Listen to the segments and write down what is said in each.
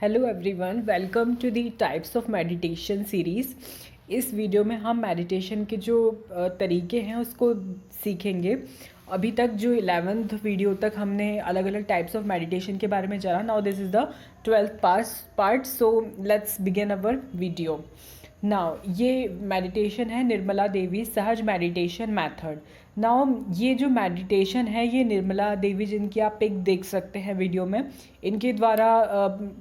Hello everyone, welcome to the types of meditation series. इस video में हम meditation के जो तरीके हैं उसको सीखेंगे। अभी तक जो 11th वीडियो तक हमने अलग अलग टाइप्स ऑफ मेडिटेशन के बारे में जाना। Now this is the 12th part, so let's begin our video now. ये मेडिटेशन है निर्मला देवी सहज मेडिटेशन मेथड। नाउ ये जो मेडिटेशन है ये निर्मला देवी, जिनकी आप पिक देख सकते हैं वीडियो में, इनके द्वारा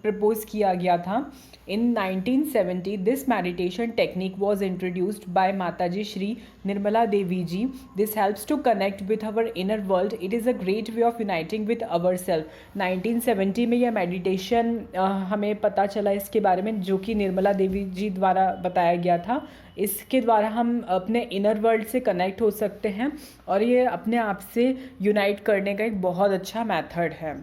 प्रपोज किया गया था। In 1970 this meditation technique was introduced by Mataji Shri Nirmala Devi ji. This helps to connect with our inner world. It is a great way of uniting with our self. 1970 में यह मेडिटेशन हमें पता चला इसके बारे में, जो कि निर्मला देवी जी द्वारा बताया गया था। इसके द्वारा हम अपने इनर वर्ल्ड से कनेक्ट हो सकते हैं और ये अपने आप से यूनाइट करने का एक बहुत अच्छा मेथड है।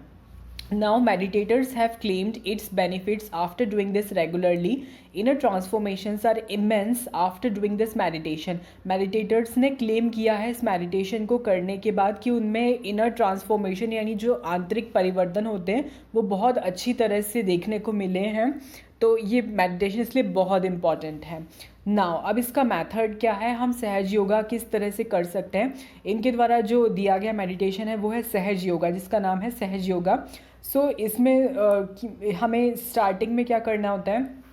Now meditators have claimed its benefits after doing this regularly. Inner transformations are immense after doing this meditation. Meditators ने claim किया है इस meditation को करने के बाद कि उनमें inner transformation यानी जो आंतरिक परिवर्तन होते हैं वो बहुत अच्छी तरह से देखने को मिले हैं। तो ये मेडिटेशन इसलिए बहुत इम्पॉर्टेंट है। नाउ अब इसका मेथड क्या है, हम सहज योगा किस तरह से कर सकते हैं। इनके द्वारा जो दिया गया मेडिटेशन है वो है सहज योगा, जिसका नाम है सहज योगा। सो इसमें हमें स्टार्टिंग में क्या करना होता है,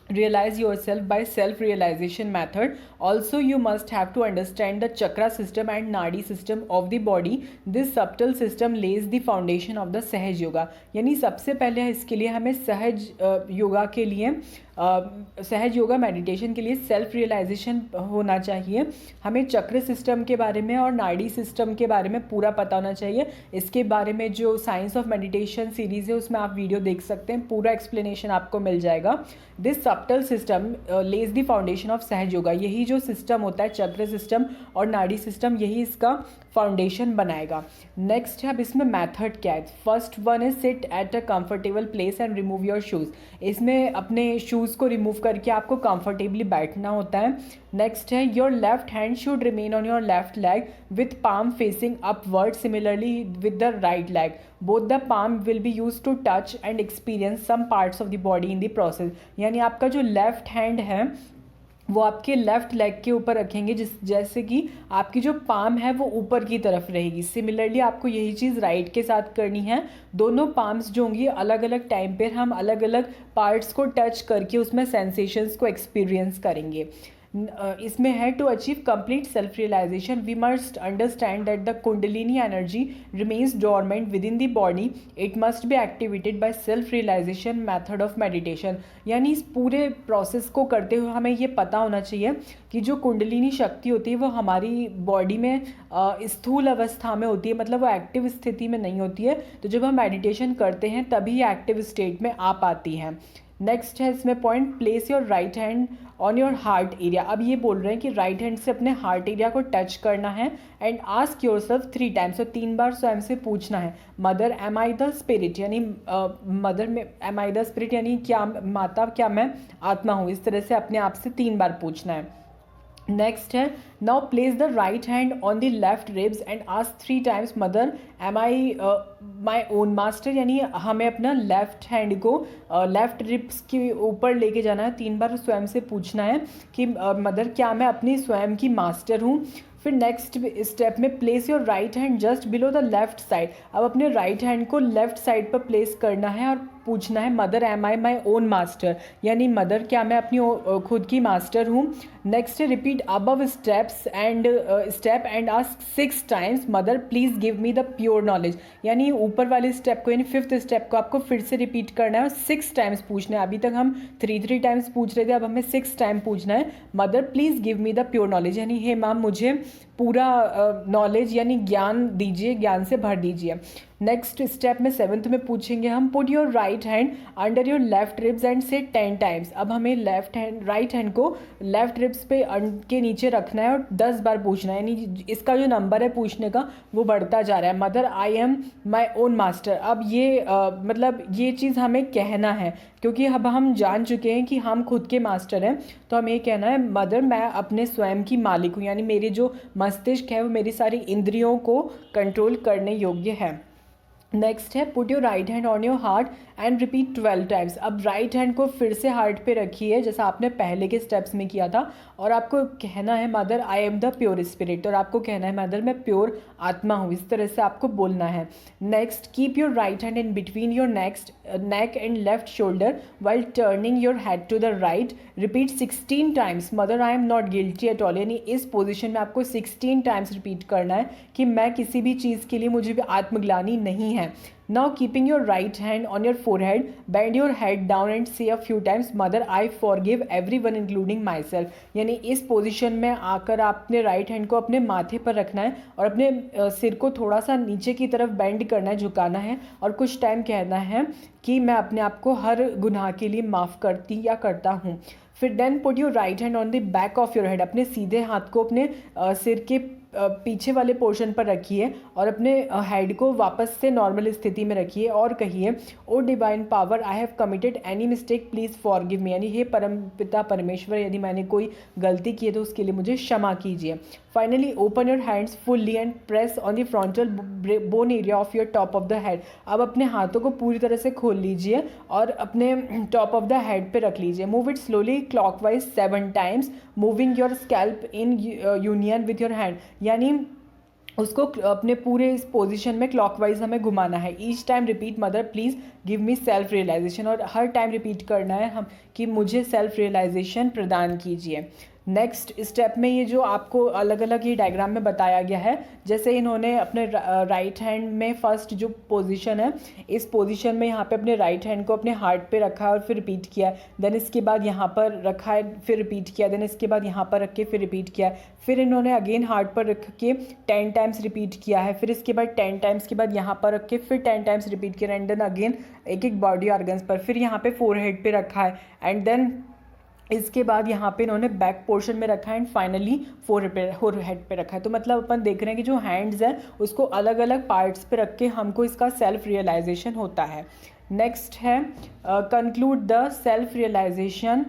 realize yourself by self realization method. Also you must have to understand the chakra system and nadi system of the body. This subtle system lays the foundation of the सहज योगा। यानी सबसे पहले इसके लिए हमें सहज योगा के लिए सहज योगा मेडिटेशन के लिए सेल्फ रियलाइजेशन होना चाहिए। हमें चक्र सिस्टम के बारे में और नाड़ी सिस्टम के बारे में पूरा पता होना चाहिए। इसके बारे में जो साइंस ऑफ मेडिटेशन सीरीज़ है उसमें आप वीडियो देख सकते हैं, पूरा एक्सप्लेनेशन आपको मिल जाएगा। This subtle system Lay's the foundation of सहज योगा। यही जो सिस्टम होता है चक्र सिस्टम और नाड़ी सिस्टम, यही इसका फाउंडेशन बनाएगा। नेक्स्ट है, अब इसमें मेथड क्या है। First one is sit at a comfortable place and remove your shoes. इसमें अपने शूज़ को रिमूव करके आपको कंफर्टेबली बैठना होता है। नेक्स्ट है, your left hand should remain on your left leg with palm facing upward, similarly with the right leg. Both the palm will be use to touch and experience some parts of the body in the process. यानी आपका जो left hand है वो आपके left leg के ऊपर रखेंगे, जैसे कि आपकी जो पाम है वो ऊपर की तरफ रहेगी। सिमिलरली आपको यही चीज़ राइट के साथ करनी है। दोनों पाम्स जो होंगी अलग अलग टाइम पर हम अलग अलग पार्ट्स को टच करके उसमें सेंसेशंस को एक्सपीरियंस करेंगे। इसमें है, to achieve complete self realisation we must understand that the Kundalini energy remains dormant within the body. It must be activated by self realisation method of meditation. यानी इस पूरे प्रोसेस को करते हुए हमें ये पता होना चाहिए कि जो कुंडलिनी शक्ति होती है वो हमारी बॉडी में स्थूल अवस्था में होती है, मतलब वो एक्टिव स्थिति में नहीं होती है। तो जब हम मेडिटेशन करते हैं तभी एक्टिव स्टेट में आ पाती हैं। नेक्स्ट है इसमें point, place your right hand on your heart area. अब ये बोल रहे हैं कि राइट हैंड से अपने हार्ट एरिया को टच करना है and ask yourself 3 times. तो 3 बार स्वयं से पूछना है, mother am I the spirit, यानी मदर में एम आई द स्पिरिट यानी क्या माता, क्या मैं आत्मा हूँ। इस तरह से अपने आप से 3 बार पूछना है। नेक्स्ट है, now place the right hand on the left ribs and ask 3 times mother am I my own master. यानी हमें अपना लेफ्ट हैंड को लेफ्ट रिब्स के ऊपर लेके जाना है, 3 बार स्वयं से पूछना है कि मदर क्या मैं अपनी स्वयं की मास्टर हूँ। फिर नेक्स्ट स्टेप में, place your right hand just below the left side. अब अपने राइट हैंड को लेफ्ट साइड पर प्लेस करना है और पूछना है, mother am I my own master, यानी मदर क्या मैं अपनी खुद की मास्टर हूँ। Next repeat above step and ask 6 times mother please give me the pure knowledge. यानी ऊपर वाले स्टेप को यानी 5th स्टेप को आपको फिर से रिपीट करना है और 6 टाइम्स पूछना है। अभी तक हम 3 टाइम्स पूछ रहे थे, अब हमें 6 टाइम पूछना है, mother please give me the pure knowledge. यानी हे माँ मुझे पूरा नॉलेज यानी ज्ञान दीजिए, ज्ञान से भर दीजिए। नेक्स्ट स्टेप में 7th में पूछेंगे हम, put your right hand under your left ribs and से 10 टाइम्स। अब हमें राइट हैंड को लेफ्ट रिब्स पे के नीचे रखना है और 10 बार पूछना है। यानी इसका जो नंबर है पूछने का वो बढ़ता जा रहा है, mother I am my own master. अब ये मतलब ये चीज़ हमें कहना है, क्योंकि अब हम जान चुके हैं कि हम खुद के मास्टर हैं। तो हमें ये कहना है, मदर मैं अपने स्वयं की मालिक हूँ, यानी मेरे जो मस्तिष्क है वो मेरी सारी इंद्रियों को कंट्रोल करने योग्य है। नेक्स्ट है put your right hand on your heart and repeat 12 times. अब राइट हैंड को फिर से हार्ट पे रखिए जैसा आपने पहले के स्टेप्स में किया था, और आपको कहना है mother I am the pure spirit, और आपको कहना है मदर मैं प्योर आत्मा हूँ, इस तरह से आपको बोलना है। Next keep your right hand in between your neck and left shoulder while turning your head to the right, repeat 16 times mother I am not guilty at all. यानी इस पोजिशन में आपको 16 टाइम्स रिपीट करना है कि मैं किसी भी चीज़ के लिए मुझे भी आत्मग्लानि नहीं है। Now keeping your right hand on your forehead, bend your head down and say a few times mother I forgive everyone including myself। यानी इस पोजीशन में आकर आपने राइट हैंड को अपने माथे पर रखना है और अपने सिर को थोड़ा सा नीचे की तरफ बेंड करना है, झुकाना है, और कुछ टाइम कहना है कि मैं अपने आप को हर गुनाह के लिए माफ़ करती या करता हूँ। फिर then put your right hand on the back of your head, अपने सीधे हाथ को अपने सिर के पीछे वाले पोर्शन पर रखिए और अपने हेड को वापस से नॉर्मल स्थिति में रखिए और कहिए O divine power I have committed any mistake please forgive me. यानी हे परम पिता परमेश्वर, यदि मैंने कोई गलती की है तो उसके लिए मुझे क्षमा कीजिए। Finally open your hands fully and press on the frontal bone area of your top of the head. अब अपने हाथों को पूरी तरह से खोल लीजिए और अपने टॉप ऑफ द हेड पे रख लीजिए। Move it slowly clockwise 7 times moving your scalp in union with your hand. यानी उसको अपने पूरे इस पोजीशन में क्लॉकवाइज हमें घुमाना है। Each time repeat mother please give me self realisation, और हर टाइम रिपीट करना है हम कि मुझे सेल्फ रियलाइजेशन प्रदान कीजिए। नेक्स्ट स्टेप में ये जो आपको अलग अलग ये डायग्राम में बताया गया है, जैसे इन्होंने अपने राइट हैंड में फर्स्ट जो पोजीशन है इस पोजीशन में यहाँ पे अपने राइट हैंड को अपने हार्ट पे रखा है और फिर रिपीट किया, देन इसके बाद यहाँ पर रखा है फिर रिपीट किया, देन इसके बाद यहाँ पर रख के फिर रिपीट किया, फिर इन्होंने अगेन हार्ट पर रख के 10 टाइम्स रिपीट किया है, फिर इसके बाद 10 टाइम्स के बाद यहाँ पर रख के फिर 10 टाइम्स रिपीट किया, एंड देन अगेन एक एक बॉडी ऑर्गन्स पर, फिर यहाँ पे फोरहेड पे रखा है, एंड देन इसके बाद यहाँ पे इन्होंने बैक पोर्शन में रखा है, एंड फाइनली फोरहेड पे रखा है। तो मतलब अपन देख रहे हैं कि जो हैंड्स हैं उसको अलग अलग पार्ट्स पे रख के हमको इसका सेल्फ रियलाइजेशन होता है। नेक्स्ट है conclude the self realisation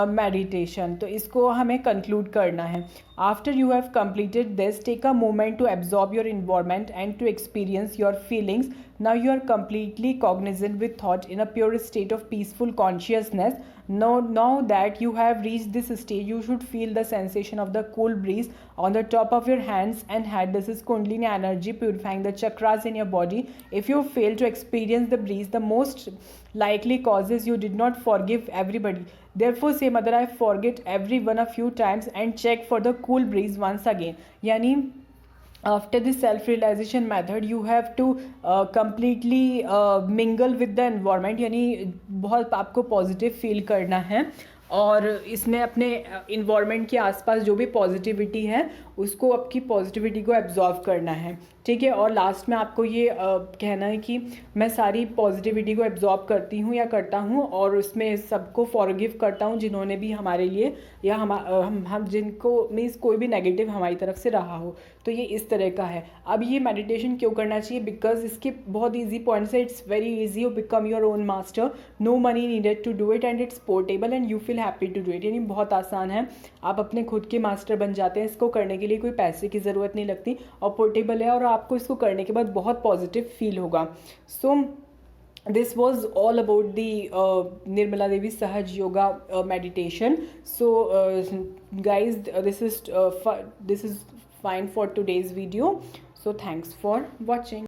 meditation. तो इसको हमें कंक्लूड करना है। After you have completed this take a moment to absorb your environment and to experience your feelings. Now you are completely cognizant with thought in a pure state of peaceful consciousness. Now that you have reached this stage, you should feel the sensation of the cool breeze on the top of your hands and head. This is Kundalini energy purifying the chakras in your body. If you fail to experience the breeze, the most likely causes you did not forgive everybody. Therefore say mother I forget everyone a few times and check for the cool breeze once again. यानी after this self-realization method you have to completely mingle with the environment, यानी बहुत आपको positive feel करना है और इसमें अपने environment के आसपास जो भी पॉजिटिविटी है उसको आपकी पॉजिटिविटी को एब्जॉर्व करना है, ठीक है। और लास्ट में आपको ये कहना है कि मैं सारी पॉजिटिविटी को एब्जॉर्ब करती हूँ या करता हूँ और उसमें सबको फॉरगिव करता हूँ जिन्होंने भी हमारे लिए या हम जिनको मीन्स कोई भी नेगेटिव हमारी तरफ से रहा हो। तो ये इस तरह का है। अब ये मेडिटेशन क्यों करना चाहिए? बिकॉज इसके बहुत ईजी पॉइंट्स है। It's very easy, you become your own master, no money needed to do it and it's portable and you feel happy to do it. यानी बहुत आसान है, आप अपने खुद के मास्टर बन जाते हैं। इसको करने के लिए कोई पैसे की ज़रूरत नहीं लगती और पोर्टेबल है और आपको इसको करने के बाद बहुत पॉजिटिव फील होगा। सो this was all about the Nirmala Devi Sahaj Yoga meditation. So guys, this is fine for today's video. So thanks for watching.